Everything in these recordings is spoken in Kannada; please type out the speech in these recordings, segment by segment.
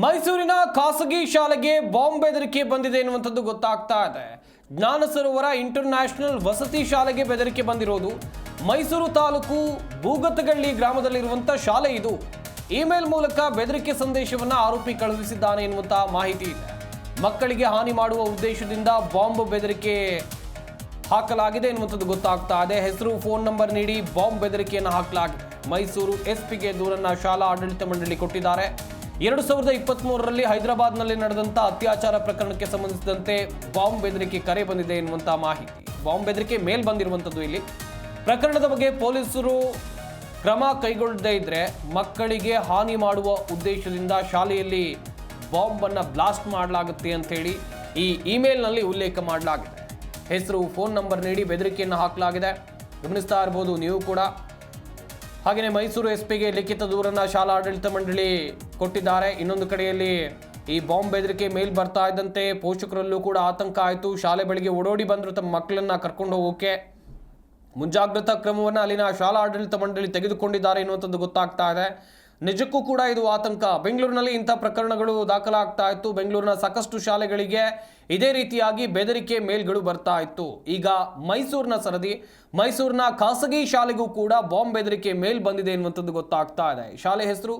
ಮೈಸೂರಿನ ಖಾಸಗಿ ಶಾಲೆಗೆ ಬಾಂಬ್ ಬೆದರಿಕೆ ಬಂದಿದೆ ಎನ್ನುವಂಥದ್ದು ಗೊತ್ತಾಗ್ತಾ ಇದೆ. ಜ್ಞಾನ ಸರೋವರ ಇಂಟರ್ನ್ಯಾಷನಲ್ ವಸತಿ ಶಾಲೆಗೆ ಬೆದರಿಕೆ ಬಂದಿರೋದು. ಮೈಸೂರು ತಾಲೂಕು ಬೂಗತಗಳ್ಳಿ ಗ್ರಾಮದಲ್ಲಿರುವಂಥ ಶಾಲೆ ಇದು. ಇಮೇಲ್ ಮೂಲಕ ಬೆದರಿಕೆ ಸಂದೇಶವನ್ನ ಆರೋಪಿ ಕಳುಹಿಸಿದ್ದಾನೆ ಎನ್ನುವಂಥ ಮಾಹಿತಿ ಇದೆ. ಮಕ್ಕಳಿಗೆ ಹಾನಿ ಮಾಡುವ ಉದ್ದೇಶದಿಂದ ಬಾಂಬ್ ಬೆದರಿಕೆ ಹಾಕಲಾಗಿದೆ ಎನ್ನುವಂಥದ್ದು ಗೊತ್ತಾಗ್ತಾ ಇದೆ. ಹೆಸರು, ಫೋನ್ ನಂಬರ್ ನೀಡಿ ಬಾಂಬ್ ಬೆದರಿಕೆಯನ್ನು ಹಾಕಲಾಗಿದೆ. ಮೈಸೂರು ಎಸ್ಪಿಗೆ ದೂರನ್ನ ಶಾಲಾ ಆಡಳಿತ ಮಂಡಳಿ ಕೊಟ್ಟಿದ್ದಾರೆ. 2023ರಲ್ಲಿ ಹೈದರಾಬಾದ್ನಲ್ಲಿ ನಡೆದಂಥ ಅತ್ಯಾಚಾರ ಪ್ರಕರಣಕ್ಕೆ ಸಂಬಂಧಿಸಿದಂತೆ ಬಾಂಬ್ ಬೆದರಿಕೆ ಕರೆ ಬಂದಿದೆ ಎನ್ನುವಂಥ ಮಾಹಿತಿ. ಬಾಂಬ್ ಬೆದರಿಕೆ ಮೇಲ್ ಬಂದಿರುವಂಥದ್ದು. ಇಲ್ಲಿ ಪ್ರಕರಣದ ಬಗ್ಗೆ ಪೊಲೀಸರು ಕ್ರಮ ಕೈಗೊಳ್ಳದೇ ಇದ್ರೆ ಮಕ್ಕಳಿಗೆ ಹಾನಿ ಮಾಡುವ ಉದ್ದೇಶದಿಂದ ಶಾಲೆಯಲ್ಲಿ ಬಾಂಬನ್ನು ಬ್ಲಾಸ್ಟ್ ಮಾಡಲಾಗುತ್ತೆ ಅಂತೇಳಿ ಈ ಇಮೇಲ್ನಲ್ಲಿ ಉಲ್ಲೇಖ ಮಾಡಲಾಗಿದೆ. ಹೆಸರು, ಫೋನ್ ನಂಬರ್ ನೀಡಿ ಬೆದರಿಕೆಯನ್ನು ಹಾಕಲಾಗಿದೆ. ಗಮನಿಸ್ತಾ ಇರ್ಬೋದು ನೀವು ಕೂಡ. ಹಾಗೆಯೇ ಮೈಸೂರು ಎಸ್ಪಿಗೆ ಲಿಖಿತ ದೂರನ್ನ ಶಾಲಾ ಆಡಳಿತ ಮಂಡಳಿ ಕೊಟ್ಟಿದ್ದಾರೆ. ಇನ್ನೊಂದು ಕಡೆಯಲ್ಲಿ ಈ ಬಾಂಬ್ ಬೆದರಿಕೆ ಮೇಲ್ ಬರ್ತಾ ಇದ್ದಂತೆ ಪೋಷಕರಲ್ಲೂ ಕೂಡ ಆತಂಕ ಆಯಿತು. ಶಾಲೆ ಬಳಿಗೆ ಓಡೋಡಿ ಬಂದರು ತಮ್ಮ ಮಕ್ಕಳನ್ನ ಕರ್ಕೊಂಡು ಹೋಗೋಕೆ. ಮುಂಜಾಗ್ರತಾ ಕ್ರಮವನ್ನು ಅಲ್ಲಿನ ಶಾಲಾ ಆಡಳಿತ ಮಂಡಳಿ ತೆಗೆದುಕೊಂಡಿದ್ದಾರೆ ಎನ್ನುವಂಥದ್ದು ಗೊತ್ತಾಗ್ತಾ ಇದೆ. ನಿಜಕ್ಕೂ ಕೂಡ ಇದು ಆತಂಕ. ಬೆಂಗಳೂರಿನಲ್ಲಿ ಇಂಥ ಪ್ರಕರಣಗಳು ದಾಖಲಾಗ್ತಾ ಇತ್ತು. ಬೆಂಗಳೂರಿನ ಸಾಕಷ್ಟು ಶಾಲೆಗಳಿಗೆ ಇದೇ ರೀತಿಯಾಗಿ ಬೆದರಿಕೆ ಮೇಲ್ಗಳು ಬರ್ತಾ ಇತ್ತು. ಈಗ ಮೈಸೂರಿನ ಸರದಿ, ಮೈಸೂರಿನ ಖಾಸಗಿ ಶಾಲೆಗೂ ಕೂಡ ಬಾಂಬ್ ಬೆದರಿಕೆ ಮೇಲ್ ಬಂದಿದೆ ಎನ್ನುವಂಥದ್ದು ಗೊತ್ತಾಗ್ತಾ ಇದೆ. ಶಾಲೆ ಹೆಸರು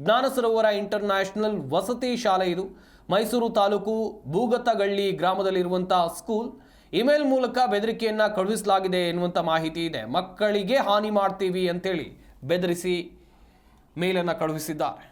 ಜ್ಞಾನ ಸರೋವರ ಇಂಟರ್ನ್ಯಾಷನಲ್ ವಸತಿ ಶಾಲೆ ಇದು. ಮೈಸೂರು ತಾಲೂಕು ಬೂಗತಗಳ್ಳಿ ಗ್ರಾಮದಲ್ಲಿರುವಂಥ ಸ್ಕೂಲ್. ಇಮೇಲ್ ಮೂಲಕ ಬೆದರಿಕೆಯನ್ನು ಕಳುಹಿಸಲಾಗಿದೆ ಎನ್ನುವಂಥ ಮಾಹಿತಿ ಇದೆ. ಮಕ್ಕಳಿಗೆ ಹಾನಿ ಮಾಡ್ತೀವಿ ಅಂತೇಳಿ ಬೆದರಿಸಿ ಮೇಲನ್ನು ಕಳುಹಿಸಿದ್ದಾರೆ.